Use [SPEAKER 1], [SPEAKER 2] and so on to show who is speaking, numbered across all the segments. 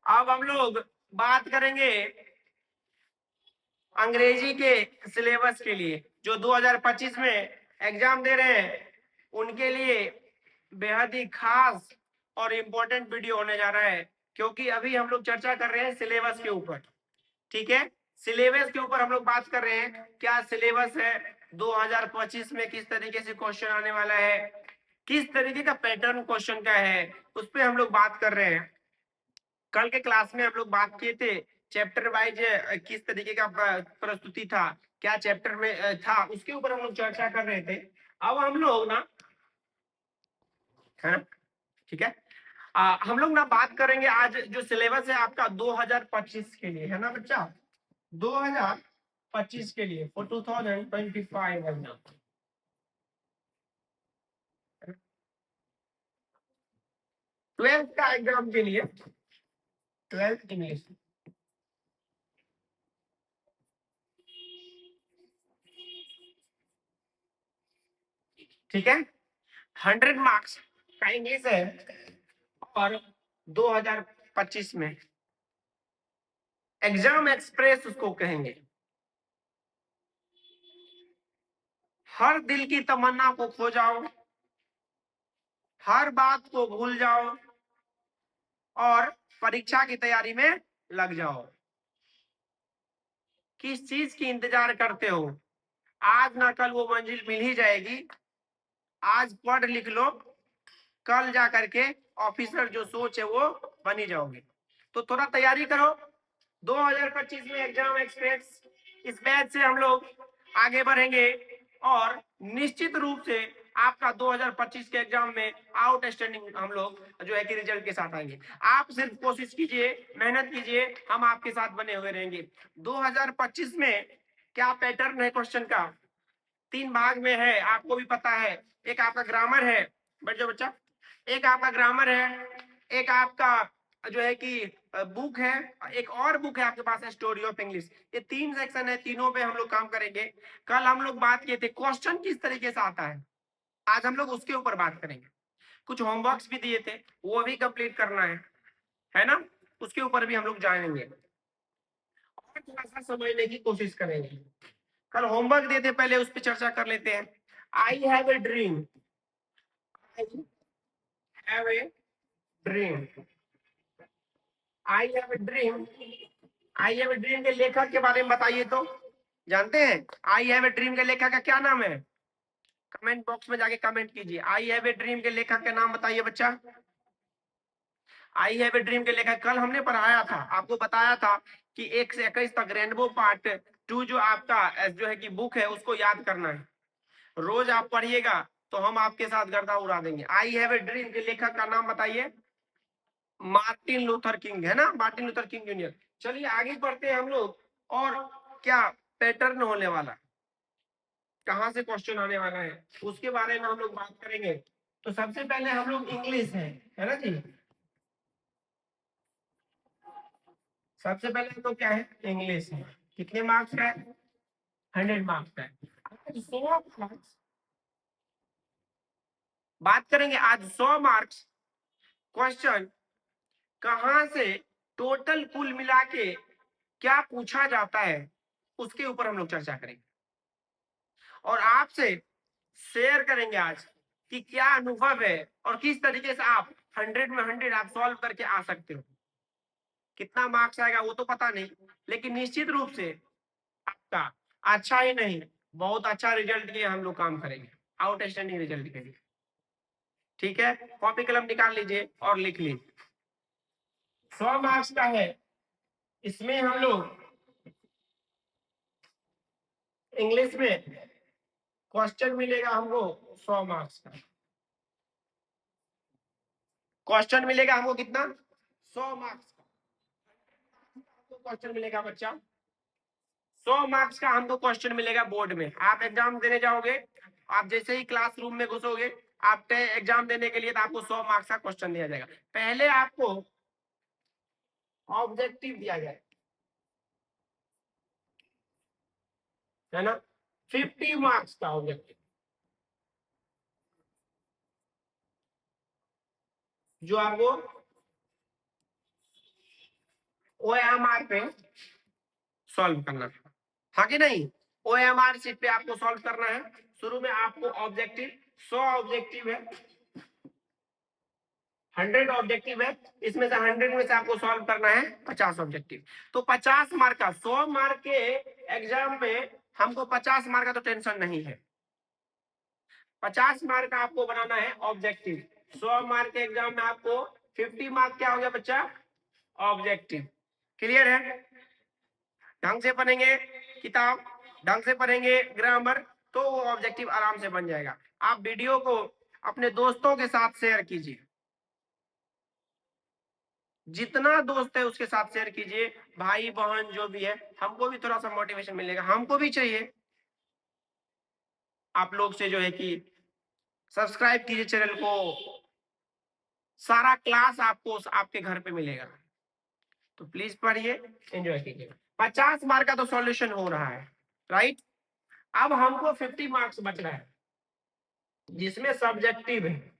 [SPEAKER 1] अब हम लोग बात करेंगे अंग्रेजी के सिलेबस के लिए, जो 2025 में एग्जाम दे रहे हैं उनके लिए बेहद ही खास और इम्पोर्टेंट वीडियो होने जा रहा है, क्योंकि अभी हम लोग चर्चा कर रहे हैं सिलेबस के ऊपर। ठीक है, सिलेबस के ऊपर हम लोग बात कर रहे हैं, क्या सिलेबस है 2025 में, किस तरीके से क्वेश्चन आने वाला है, किस तरीके का पैटर्न क्वेश्चन का है, उस पर हम लोग बात कर रहे हैं। कल के क्लास में हम लोग बात किए थे चैप्टर वाइज किस तरीके का प्रस्तुति था, क्या चैप्टर में था, उसके ऊपर हम लोग चर्चा कर रहे थे। अब हम लोग ना, है ना, ठीक है, हम लोग ना बात करेंगे आज जो सिलेबस है आपका 2025 के लिए, है ना बच्चा, 2025 के लिए, फॉर 2025 एग्जाम, 12th का एग्जाम के लिए, 12th इंग्लिश। ठीक है, 100 मार्क्स का इंग्लिश है और 2025 में एग्जाम एक्सप्रेस उसको कहेंगे। हर दिल की तमन्ना को खो जाओ, हर बात को भूल जाओ और परीक्षा की तैयारी में लग जाओ। किस चीज की इंतजार करते हो? आज ना कल वो मंजिल मिल ही जाएगी। आज पढ़ लिख लो, कल जा करके ऑफिसर जो सोच है वो बनी जाओगे। तो थोड़ा तैयारी करो। 2025 में एग्जाम एक्सप्रेस, इस बैच से हम लोग आगे बढ़ेंगे और निश्चित रूप से आपका 2025 के एग्जाम में आउटस्टैंडिंग हम लोग जो है कि रिजल्ट के साथ आएंगे। आप सिर्फ कोशिश कीजिए, मेहनत कीजिए, हम आपके साथ बने हुए रहेंगे। 2025 में क्या पैटर्न है क्वेश्चन का, 3 भाग में है, आपको भी पता है। एक आपका ग्रामर है, बैठ जाओ बच्चा, एक आपका ग्रामर है, एक आपका जो है कि बुक है, एक और बुक है आपके पास, स्टोरी ऑफ इंग्लिश। ये 3 सेक्शन है, तीनों पे हम लोग काम करेंगे। कल हम लोग बात किए थे क्वेश्चन किस तरीके से आता है, आज हम लोग उसके ऊपर बात करेंगे। कुछ होमवर्क्स भी दिए थे, वो भी कंप्लीट करना है ना, उसके ऊपर भी हम लोग जानेंगे और थोड़ा सा समझने की कोशिश करेंगे। कल होमवर्क देते, पहले उस पर चर्चा कर लेते हैं। I have a dream, I have a dream, I have a dream, I have a dream के लेखक के बारे में बताइए तो, जानते हैं आई हैव ए ड्रीम के लेखक का क्या नाम है? कमेंट बॉक्स में जाके कमेंट कीजिए, आई हैव ए ड्रीम के लेखक का नाम बताइए बच्चा। आई हैव ए ड्रीम के लेखक कल हमने पढ़ाया था, आपको बताया था कि 1 से 21 तक रेनबो पार्ट 2 जो आपका जो है कि बुक है उसको याद करना है। रोज आप पढ़िएगा तो हम आपके साथ गर्दा उड़ा देंगे। आई हैव ए ड्रीम के लेखक का नाम बताइए। मार्टिन लूथर किंग, है ना, मार्टिन लूथर किंग जूनियर। चलिए आगे बढ़ते हैं हम लोग, और क्या पैटर्न होने वाला, कहां से क्वेश्चन आने वाला है उसके बारे में हम लोग बात करेंगे। तो सबसे पहले हम लोग इंग्लिश है ना जी, सबसे पहले तो क्या है, इंग्लिश है। कितने मार्क्स का है? 100 मार्क्स का है। आज 100 मार्क्स बात करेंगे, आज 100 मार्क्स क्वेश्चन कहां से टोटल कुल मिला के क्या पूछा जाता है उसके ऊपर हम लोग चर्चा करेंगे और आपसे शेयर करेंगे आज कि क्या अनुभव है और किस तरीके से आप 100 में 100 आप सॉल्व करके आ सकते हो। कितना मार्क्स आएगा वो तो पता नहीं, लेकिन निश्चित रूप से आपका अच्छा ही नहीं, बहुत अच्छा रिजल्ट के हम लोग काम करेंगे, आउटस्टैंडिंग रिजल्ट के लिए। ठीक है, कॉपी कलम निकाल लीजिए और लिख लीजिए। 100 मार्क्स का है, इसमें हम लोग इंग्लिश में क्वेश्चन मिलेगा हमको 100 मार्क्स का। क्वेश्चन मिलेगा हमको कितना? 100 मार्क्स का क्वेश्चन मिलेगा बच्चा। 100 मार्क्स का हमको क्वेश्चन मिलेगा बोर्ड में। आप एग्जाम देने जाओगे, आप जैसे ही क्लासरूम में घुसोगे, आप एग्जाम देने के लिए तो आपको 100 मार्क्स का क्वेश्चन दिया जाएगा। पहले आपको ऑब्जेक्टिव दिया जाएगा, है ना, 50 मार्क्स का ऑब्जेक्टिव, जो आपको OMR पे सॉल्व करना है, हाँ कि नहीं? OMR शीट पे आपको सॉल्व करना है। शुरू में आपको ऑब्जेक्टिव 100 ऑब्जेक्टिव है, 100 ऑब्जेक्टिव है, इसमें से 100 में से आपको सॉल्व करना है 50 ऑब्जेक्टिव। तो 50 मार्क का, 100 मार्क के एग्जाम में हमको 50 मार्क का तो टेंशन नहीं है। 50 मार्क का आपको बनाना है ऑब्जेक्टिव। 100 मार्क के एग्जाम में आपको 50 मार्क क्या हो गया बच्चा? ऑब्जेक्टिव। क्लियर है? ढंग से पढ़ेंगे किताब, ढंग से पढ़ेंगे ग्रामर, तो वो ऑब्जेक्टिव आराम से बन जाएगा। आप वीडियो को अपने दोस्तों के साथ शेयर कीजिए, जितना दोस्त है उसके साथ शेयर कीजिए, भाई बहन जो भी है, हमको भी थोड़ा सा मोटिवेशन मिलेगा, हमको भी चाहिए आप लोग से जो है कि सब्सक्राइब कीजिए चैनल को, सारा क्लास आपको आपके घर पे मिलेगा, तो प्लीज पढ़िए, एंजॉय कीजिए। 50 मार्क का तो सॉल्यूशन हो रहा है, राइट? अब हमको 50 मार्क्स बच रहा है, जिसमें सब्जेक्टिव है,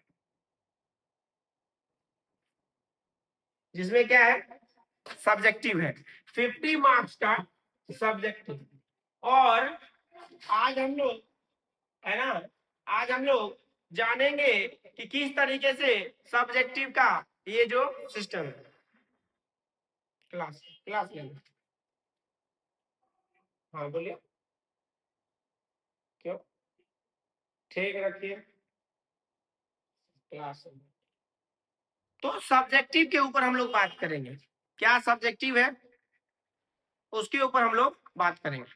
[SPEAKER 1] जिसमें क्या है? सब्जेक्टिव है। 50 मार्क्स का सब्जेक्टिव। और आज हम लोग, है ना, आज हम लोग जानेंगे कि किस तरीके से सब्जेक्टिव का ये जो सिस्टम है। क्लास क्लास ले लो, हाँ बोलिए, क्यों? ठीक रखिए क्लास। तो सब्जेक्टिव के ऊपर हम लोग बात करेंगे, क्या सब्जेक्टिव है उसके ऊपर हम लोग बात करेंगे,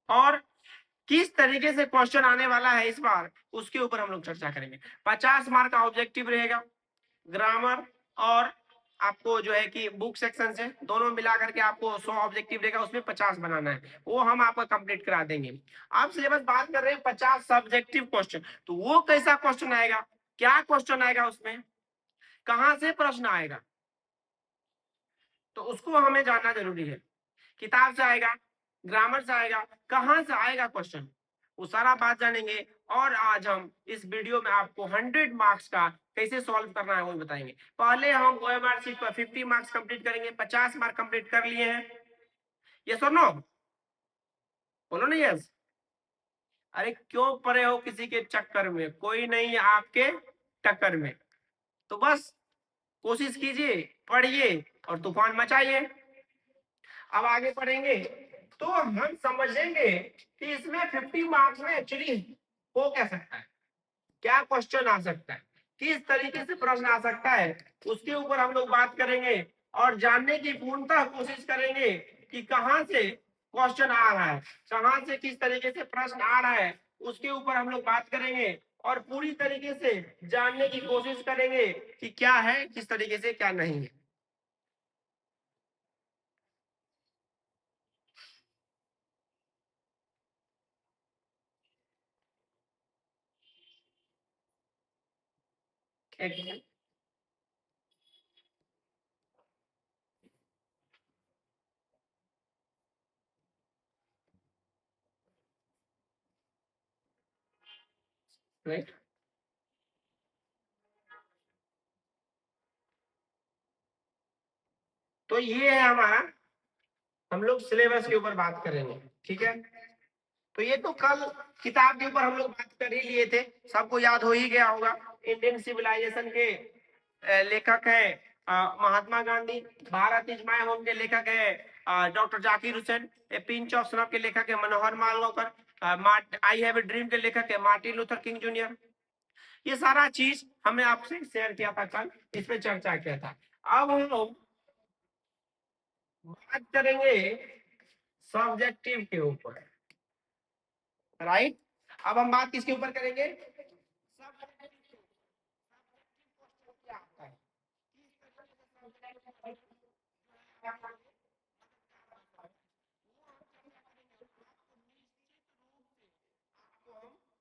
[SPEAKER 1] और किस तरीके से क्वेश्चन आने वाला है इस बार उसके ऊपर हम लोग चर्चा करेंगे। 50 मार्क का ऑब्जेक्टिव रहेगा, ग्रामर और आपको जो है कि बुक सेक्शन से दोनों मिला करके आपको 100 ऑब्जेक्टिव रहेगा, उसमें 50 बनाना है, वो हम आपका कंप्लीट करा देंगे। आप सिलेबस बात कर रहे हैं 50 सब्जेक्टिव क्वेश्चन, तो वो कैसा क्वेश्चन आएगा, क्या क्वेश्चन आएगा, उसमें कहां से प्रश्न आएगा, तो उसको हमें जानना जरूरी है। किताब से आएगा, ग्रामर से आएगा, कहां से आएगा क्वेश्चन, वो सारा बात जानेंगे। और आज हम इस वीडियो में आपको 100 मार्क्स का कैसे सॉल्व करना है वो बताएंगे। पहले हम OMR शीट पर 50 मार्क्स कंप्लीट करेंगे, 50 मार्क कंप्लीट कर लिए हैं, यस और नो? बोलो ना यस। अरे क्यों पड़े हो किसी के चक्कर में, कोई नहीं है आपके टक्कर में, तो बस कोशिश कीजिए, पढ़िए और तूफान मचाइए। अब आगे पढ़ेंगे तो हम समझेंगे कि इसमें 50 मार्क्स में एक्चुअली हो क्या सकता है, क्या क्वेश्चन आ सकता है, किस तरीके से प्रश्न आ सकता है, उसके ऊपर हम लोग बात करेंगे और जानने की पूर्णतः कोशिश करेंगे कि कहां से क्वेश्चन आ रहा है, कहां से किस तरीके से प्रश्न आ रहा है, उसके ऊपर हम लोग बात करेंगे और पूरी तरीके से जानने की कोशिश करेंगे कि क्या है, किस तरीके से क्या नहीं है। एक राइट, तो ये है हमारा, हम लोग सिलेबस के ऊपर बात करेंगे, ठीक है? तो ये तो कल किताब के ऊपर हम लोग बात कर ही लिए थे, सबको याद हो ही गया होगा। इंडियन सिविलाइजेशन के लेखक है Mahatma Gandhi, Bharat is my home के लेखक है doctor Zakir Hussain, a pinch of snuff के लेखक है मनोहर Malvakar, I have a dream के लेखक है मार्टिन लूथर किंग जूनियर। ये सारा चीज हमने आपसे शेयर किया था कल, इसमें चर्चा किया था। अब हम लोग बात करेंगे सब्जेक्टिव के ऊपर, राइट? अब हम बात किसके ऊपर करेंगे? क्या आता है,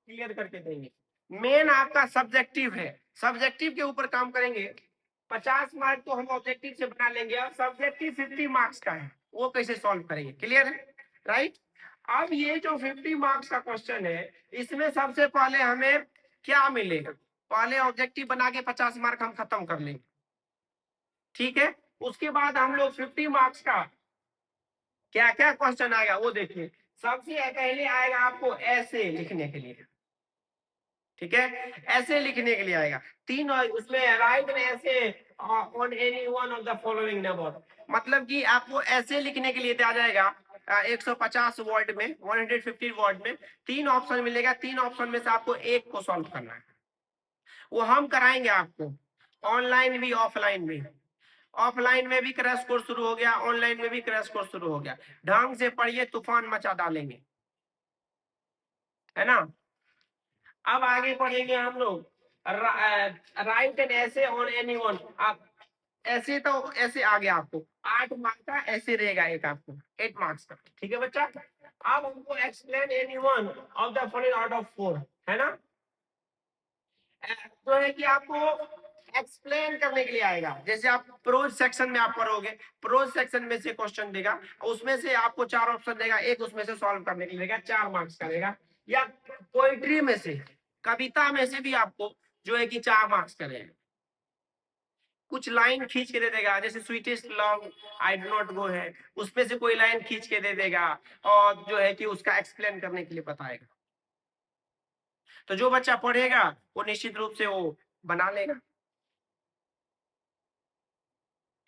[SPEAKER 1] क्लियर करके देंगे। मेन आपका सब्जेक्टिव है, सब्जेक्टिव के ऊपर काम करेंगे। 50 मार्क तो हम ऑब्जेक्टिव से बना लेंगे, और सब्जेक्टिव 50 मार्क्स का है, वो कैसे सॉल्व करेंगे, क्लियर है, राइट? अब ये जो 50 मार्क्स का क्वेश्चन है, इसमें सबसे पहले हमें क्या मिलेगा? पहले ऑब्जेक्टिव बना के 50 मार्क हम खत्म कर लेंगे, ठीक है? उसके बाद हम लोग 50 मार्क्स का क्या क्या क्वेश्चन आएगा वो देखिए। सबसे पहले आएगा आपको ऐसे लिखने के लिए, ठीक है, ऐसे लिखने के लिए आएगा तीन, और उसमें राइट में ऐसे on any one of the following number, मतलब कि आपको ऐसे लिखने के लिए आ जाएगा 150 वर्ड में, 150 वर्ड में तीन ऑप्शन मिलेगा, तीन ऑप्शन में से आपको एक को सॉल्व करना है। वो हम कराएंगे आपको, ऑनलाइन भी ऑफलाइन भी। ऑफलाइन में भी क्रैश कोर्स शुरू हो गया, ऑनलाइन में भी क्रैश कोर्स शुरू हो गया। ढंग से पढ़िए, तूफान मचा डालेंगे, है ना। अब आगे पढ़ेंगे हम लोग राइट एन ऐसे ऑन एनीवन। आप ऐसे तो ऐसे आ गया आपको 8 मार्क्स का, ऐसे रहेगा एक आपको 8 मार्क्स का, ठीक है बच्चा। अब हमको explain anyone of the following out of 4, है ना। तो है कि आपको एक्सप्लेन करने के लिए आएगा, जैसे आप प्रोज सेक्शन में आप पढ़ोगे, प्रोज सेक्शन में से क्वेश्चन देगा, उसमें से आपको 4 ऑप्शन देगा, एक उसमें से सॉल्व करने के लिए देगा, 4 मार्क्स का देगा। या पोइट्री में से, कविता में से भी आपको जो है कि 4 मार्क्स का देगा। कुछ लाइन खींच के दे देगा, जैसे sweetest love I do not go है, उसमें से कोई लाइन खींच के दे देगा और जो है कि उसका एक्सप्लेन करने के लिए बताएगा। तो जो बच्चा पढ़ेगा वो निश्चित रूप से वो बना लेगा,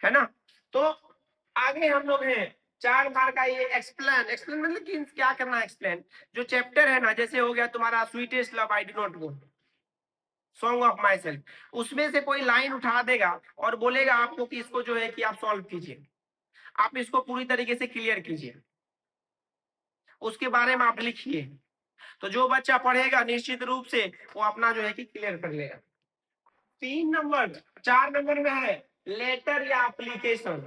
[SPEAKER 1] है ना। तो आगे हम लोग हैं 4 मार्क का ये एक्सप्लेन। एक्सप्लेन मतलब कि क्या करना है एक्सप्लेन, जो चैप्टर है ना, जैसे हो गया तुम्हारा sweetest love I do not go, song of my self, उसमें से कोई लाइन उठा देगा और बोलेगा आपको कि इसको जो है कि आप सॉल्व कीजिए, आप इसको पूरी तरीके से क्लियर कीजिए, उसके बारे में आप लिखिए। तो जो बच्चा पढ़ेगा निश्चित रूप से वो अपना जो है कि क्लियर कर लेगा। 3 नंबर 4 नंबर में है लेटर या एप्लीकेशन।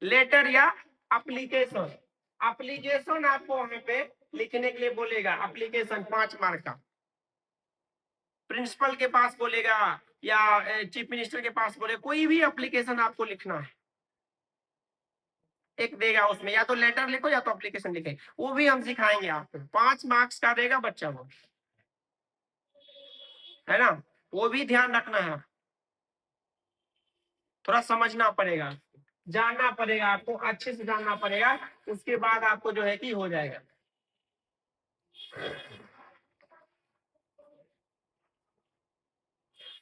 [SPEAKER 1] लेटर या एप्लीकेशन, एप्लीकेशन आपको वहां पे लिखने के लिए बोलेगा, एप्लीकेशन 5 मार्क का। प्रिंसिपल के पास बोलेगा या चीफ मिनिस्टर के पास बोले, कोई भी एप्लीकेशन आपको लिखना है, एक देगा उसमें, या तो लेटर लिखो या तो एप्लीकेशन लिखे, वो भी हम सिखाएंगे आपको। 5 मार्क्स का देगा बच्चा वो, है ना। वो भी ध्यान रखना है, थोड़ा समझना पड़ेगा, जानना पड़ेगा, आपको अच्छे से जानना पड़ेगा, उसके बाद आपको जो है कि हो जाएगा।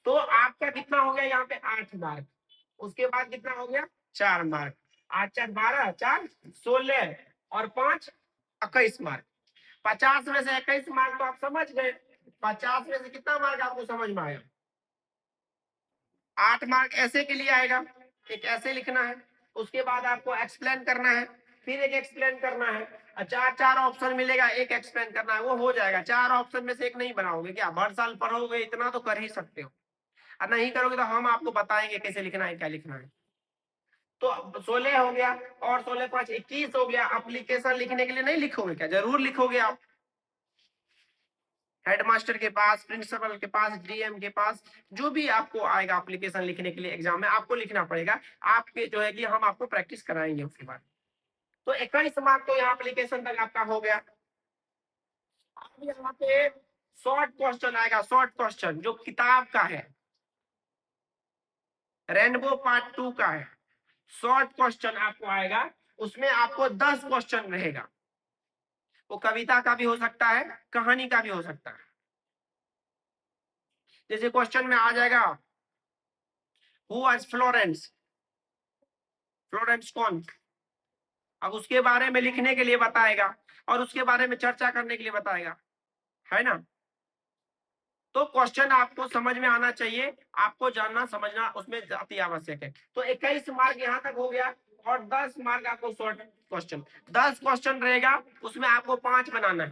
[SPEAKER 1] तो आपका कितना हो गया यहाँ पे 8 मार्क, उसके बाद कितना हो गया 4 मार्क, 8 4 12, 4 16 और 5 21 मार्क। 50 में से 21 मार्क तो आप समझ गए। 50 में से कितना मार्क आपको समझ में आया, 8 मार्क ऐसे के लिए आएगा, एक ऐसे लिखना है, उसके बाद आपको एक्सप्लेन करना है, फिर एक एक्सप्लेन करना है, 4 ऑप्शन मिलेगा, एक एक्सप्लेन करना है, वो हो जाएगा। 4 ऑप्शन में से एक नहीं बनाओगे क्या, भर साल पढ़ोगे इतना तो कर ही सकते हो, और नहीं करोगे तो हम आपको बताएंगे कैसे लिखना है, क्या लिखना है। तो 16 हो गया, और 16 5 21 हो गया। एप्लीकेशन लिखने के लिए नहीं लिखोगे क्या, जरूर लिखोगे आप, हेडमास्टर के पास, प्रिंसिपल के पास, डीएम के पास, जो भी आपको आएगा एप्लीकेशन लिखने के लिए एग्जाम में आपको लिखना पड़ेगा। आपके जो है कि हम आपको प्रैक्टिस कराएंगे उसके बाद। तो 21 मार्क तो यहाँ एप्लीकेशन तक आपका हो गया। अब यहाँ पे शॉर्ट क्वेश्चन आएगा, शॉर्ट क्वेश्चन जो किताब का है, रेनबो पार्ट 2 का है, शॉर्ट क्वेश्चन आपको आएगा, उसमें आपको 10 क्वेश्चन रहेगा। वो कविता का भी हो सकता है, कहानी का भी हो सकता है। जैसे क्वेश्चन में आ जाएगा हु वाज फ्लोरेंस, फ्लोरेंस कौन, अब उसके बारे में लिखने के लिए बताएगा और उसके बारे में चर्चा करने के लिए बताएगा, है ना। तो क्वेश्चन आपको समझ में आना चाहिए, आपको जानना समझना उसमें अति आवश्यक है। तो 21 मार्क यहाँ तक हो गया, और 10 मार्क आपको शॉर्ट क्वेश्चन, 10 क्वेश्चन रहेगा, उसमें आपको 5 बनाना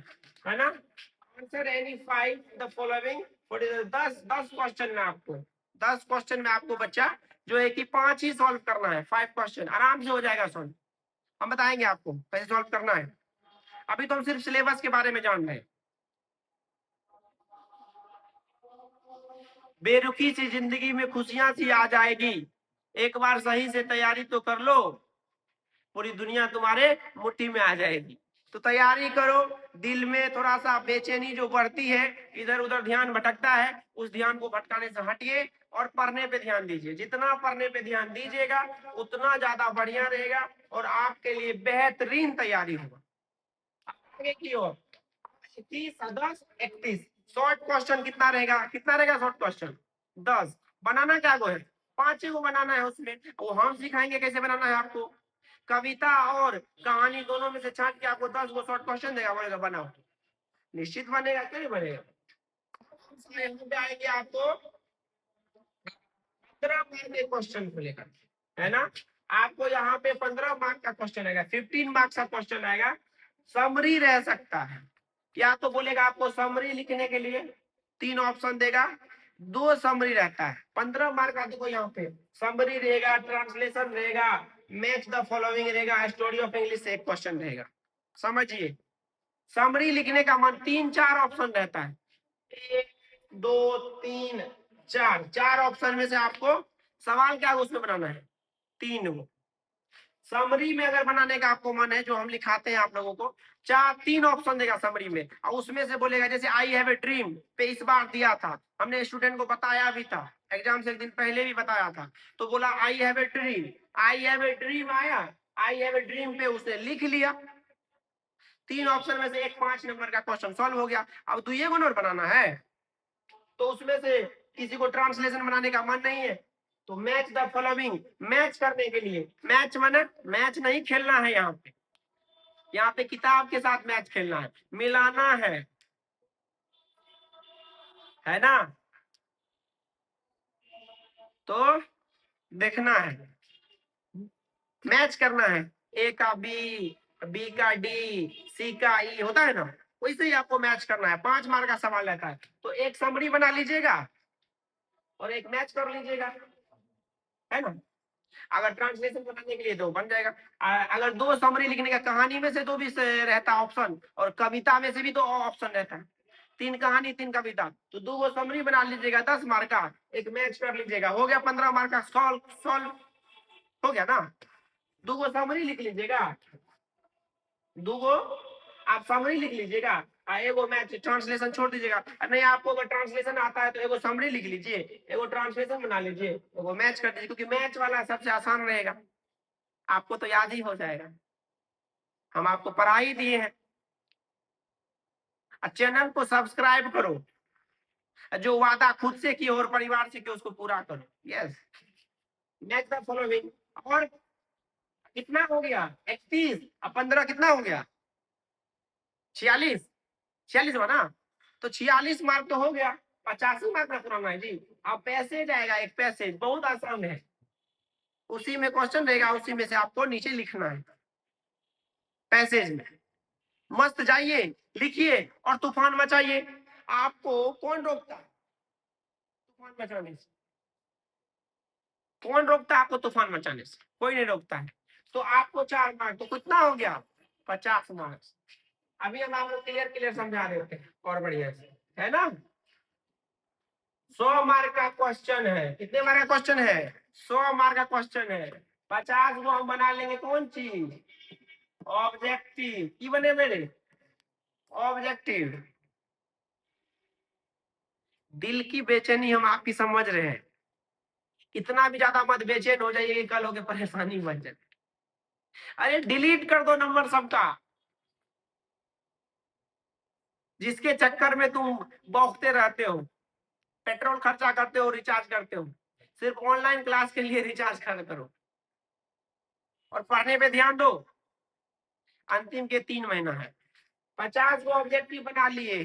[SPEAKER 1] है ना। Answer any 5 the following, 10 question में आपको, 10 क्वेश्चन में आपको बच्चा जो है कि 5 ही सॉल्व करना है, 5 क्वेश्चन आराम से हो जाएगा सॉल्व। हम बताएंगे आपको कैसे सॉल्व करना है। अभी तो हम सिर्फ सिलेबस के बारे में जान रहे हैं। बेरुखी से जिंदगी में खुशियां सी आ जाएगी, एक बार सही से तैयारी तो कर लो, पूरी दुनिया तुम्हारे मुट्ठी में आ जाएगी। तो तैयारी करो, दिल में थोड़ा सा बेचैनी जो बढ़ती है, इधर उधर ध्यान भटकता है, उस ध्यान को भटकाने से हटिए और पढ़ने पे ध्यान दीजिए। जितना पढ़ने पे ध्यान दीजिएगा उतना ज्यादा बढ़िया रहेगा और आपके लिए बेहतरीन तैयारी होगा। आगे की ओर 30 10 31 शॉर्ट क्वेश्चन कितना रहेगा, कितना रहेगा शॉर्ट क्वेश्चन 10। बनाना क्या गो है, 5 को बनाना है। उसमें वो हम सिखाएंगे कैसे बनाना है आपको। कविता और कहानी दोनों में से छांट के आपको 10 को शॉर्ट क्वेश्चन देगा, बोलेगा बनाओ। निश्चित बनेगा, क्यों नहीं बनेगा। यहाँ पे आएंगे आपको 15 मार्क के क्वेश्चन को लेकर, है ना। आपको यहाँ पे 15 मार्क का क्वेश्चन आएगा, 15 मार्क्स का क्वेश्चन आएगा। समरी रह सकता है, या तो बोलेगा आपको समरी लिखने के लिए 3 ऑप्शन देगा, 2 समरी रहता है। 15 मार्क का देखो यहाँ पे समरी रहेगा, ट्रांसलेशन रहेगा, मैच द फॉलोइंग रहेगा, स्टोरी ऑफ इंग्लिश से एक क्वेश्चन रहेगा। समझिए, समरी लिखने का मन 3-4 ऑप्शन रहता है, 1 2 3 4, 4 ऑप्शन में से आपको सवाल क्या उसमें बनाना है, 3 को। समरी में अगर बनाने का आपको मन है, जो हम लिखाते हैं आप लोगों को, 3 ऑप्शन देगा समरी में, और उसमें से बोलेगा जैसे आई हैव ए ड्रीम पे इस बार दिया था, हमने स्टूडेंट को बताया भी था, एग्जाम से एक दिन पहले भी बताया था। तो बोला I have a dream, I have a dream आया, आई हैव ए ड्रीम पे उसने लिख लिया। 3 ऑप्शन में से एक 5 नंबर का क्वेश्चन सॉल्व हो गया। अब 2 नोट बनाना है, तो उसमें से किसी को ट्रांसलेशन बनाने का मन नहीं है, तो मैच द फॉलोइंग, मैच करने के लिए, मैच माने मैच नहीं खेलना है, यहाँ पे किताब के साथ मैच खेलना है, मिलाना है ना। तो देखना है, मैच करना है, ए का बी, बी का डी, सी का ई, होता है ना, वैसे ही आपको मैच करना है। 5 मार्क का सवाल रहता है, तो एक समरी बना लीजिएगा और एक मैच कर लीजिएगा, है ना। अगर ट्रांसलेशन बनाने के लिए तो बन जाएगा। अगर 2 समरी लिखने का, कहानी में से 2 भी रहता ऑप्शन, और कविता में से भी 2 ऑप्शन रहता है, 3 कहानी 3 कविता, तो 2 समरी बना लीजिएगा 10 मार्क का, एक मैच कर लीजिएगा, हो गया 15 मार्क का सॉल्व हो गया ना। 2 समरी लिख लीजिएगा, 2 आप समरी लिख लीजिएगा, एगो मैच ट्रांसलेशन छोड़ दीजिएगा। नहीं आपको अगर ट्रांसलेशन आता है तो एगो समरी लिख लीजिए, एगो ट्रांसलेशन बना लीजिए, एगो मैच कर दीजिए, क्योंकि मैच वाला सबसे आसान रहेगा, आपको तो याद ही हो जाएगा, हम आपको पढ़ा ही दिए हैं। चैनल को सब्सक्राइब करो, जो वादा खुद से किए और परिवार से किए उसको पूरा करो। Yes, match the following. और कितना हो गया 31, अब 15 कितना हो गया 46, 46 हुआ ना, तो 46 मार्क तो हो गया, 85 मार्क का पुराना है जी। अब पैसेज आएगा, एक पैसेज बहुत आसान है, उसी में क्वेश्चन रहेगा, उसी में से आपको नीचे लिखना है। पैसेज में मस्त जाइए, लिखिए और तूफान मचाइए। आपको कौन रोकता है तूफान मचाने से, कौन रोकता है आपको तूफान मचाने से, कोई नहीं रोकता है। तो आपको 4 मार्क, तो कितना हो गया 50 मार्क्स। अभी हम आपको क्लियर क्लियर समझा रहे होते हैं और बढ़िया से, है ना। 100 मार्क का क्वेश्चन है, कितने मार्क का क्वेश्चन है 100 मार्क का क्वेश्चन है। 50 को हम बना लेंगे कौन चीज, ऑब्जेक्टिव की बने मेरे, ऑब्जेक्टिव। दिल की बेचैनी हम आपकी समझ रहे हैं, इतना भी ज्यादा मत बेचैन हो जाइए कि कल होके परेशानी बन जाए। अरे डिलीट कर दो नंबर सबका, जिसके चक्कर में तुम बौखते रहते हो, पेट्रोल खर्चा करते हो, रिचार्ज करते हो। सिर्फ ऑनलाइन क्लास के लिए रिचार्ज करो और पढ़ने पे ध्यान दो। अंतिम के 3 महीना है। 50 को ऑब्जेक्टिव बना लिए,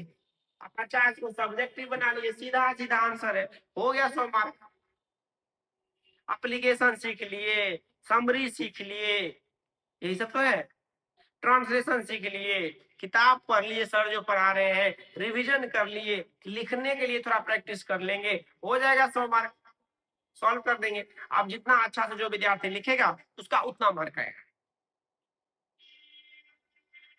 [SPEAKER 1] 50 को सब्जेक्टिव बना लिए, सीधा सीधा आंसर है, हो गया 100 मार्क। एप्लीकेशन सीख लिए, समरी सीख लिए, यही सब तो है। ट्रांसलेशन सीख लिए, किताब पढ़ लिए, सर जो पढ़ा रहे हैं, रिवीजन कर लिए, लिखने के लिए थोड़ा प्रैक्टिस कर लेंगे, हो जाएगा 100 मार्क, सॉल्व कर देंगे। अब जितना अच्छा से जो विद्यार्थी लिखेगा उसका उतना मार्क आएगा,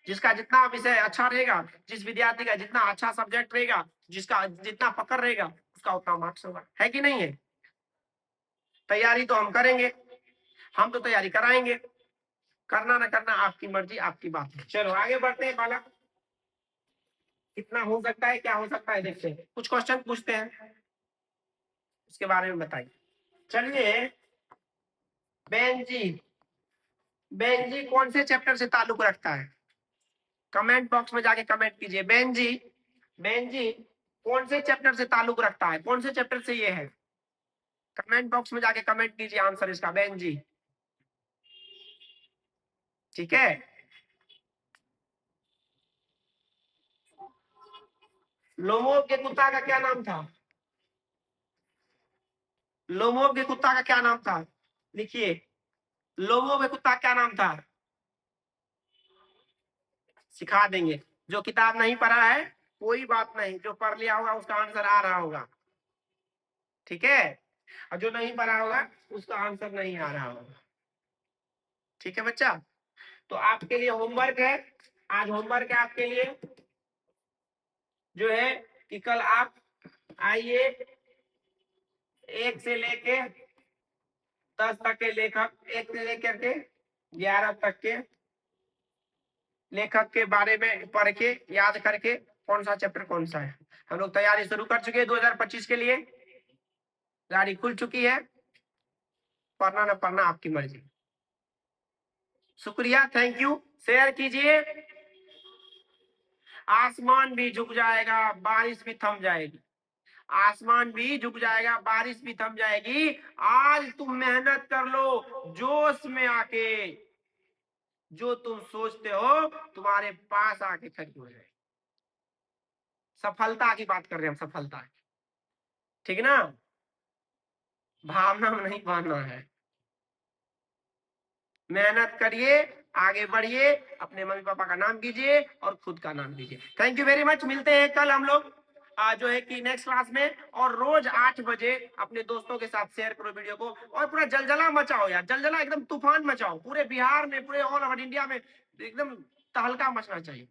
[SPEAKER 1] जिसका जितना विषय अच्छा रहेगा, जिस विद्यार्थी का जितना अच्छा सब्जेक्ट रहेगा, जिसका जितना पकड़ रहेगा, उसका उतना मार्क्स होगा, है कि नहीं है। तैयारी तो हम करेंगे, हम तो तैयारी कराएंगे, करना ना करना आपकी मर्जी, आपकी बात है। चलो आगे बढ़ते हैं बालक, कितना हो सकता है, क्या हो सकता है देखते हैं, कुछ क्वेश्चन पूछते हैं। उसके बारे में बताइए। चलिए, बेंजीन, बेंजीन कौन से चैप्टर से ताल्लुक रखता है? कमेंट बॉक्स में जाके कमेंट कीजिए। बेंजीन, बेंजीन कौन से चैप्टर से ताल्लुक रखता है? कौन से चैप्टर से ये है? कमेंट बॉक्स में जाके कमेंट कीजिए आंसर इसका, बेंजीन। ठीक है, लोमोव के कुत्ता का क्या नाम था? लोमोव के कुत्ता का क्या नाम था? लिखिए, लोमोव के कुत्ता क्या नाम था? सिखा देंगे। जो किताब नहीं पढ़ा है कोई बात नहीं, जो पढ़ लिया होगा उसका आंसर आ रहा होगा। ठीक है, और जो नहीं पढ़ा होगा उसका आंसर नहीं आ रहा होगा। ठीक है बच्चा, तो आपके लिए होमवर्क है, आज होमवर्क है आपके लिए जो है कि कल आप आइए 1 से लेके 10 तक के लेखक, 1 से लेकर के 11 तक के लेखक के बारे में पढ़ के याद करके कौन सा चैप्टर कौन सा है। हम लोग तैयारी शुरू कर चुके हैं 2025 के लिए, गाड़ी खुल चुकी है, पढ़ना ना पढ़ना आपकी मर्जी। शुक्रिया, थैंक यू, शेयर कीजिए। आसमान भी झुक जाएगा, बारिश भी थम जाएगी। आसमान भी झुक जाएगा, बारिश भी थम जाएगी। आज तुम मेहनत कर लो जोश में आके, जो तुम सोचते हो तुम्हारे पास आके खड़ी हो जाए। सफलता की बात कर रहे हैं हम, सफलता की, ठीक ना? भावना में नहीं बहना है। मेहनत करिए, आगे बढ़िए, अपने मम्मी पापा का नाम कीजिए और खुद का नाम कीजिए। थैंक यू वेरी मच, मिलते हैं कल हम लोग जो है कि नेक्स्ट क्लास में, और रोज 8 बजे अपने दोस्तों के साथ शेयर करो वीडियो को, और पूरा जलजला मचाओ यार, जलजला एकदम तूफान मचाओ पूरे बिहार में, पूरे ऑल ओवर इंडिया में, एकदम तहलका मचना चाहिए।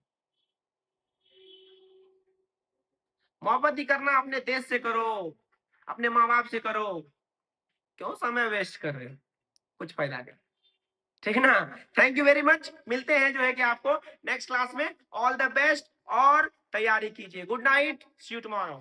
[SPEAKER 1] मोहब्बत ही करना अपने देश से करो, अपने माँ बाप से करो, क्यों समय वेस्ट कर रहे हो, कुछ फायदा नहीं। ठीक है ना? थैंक यू वेरी मच, मिलते हैं जो है कि आपको नेक्स्ट क्लास में। ऑल द बेस्ट और तैयारी कीजिए। Good night, see you tomorrow.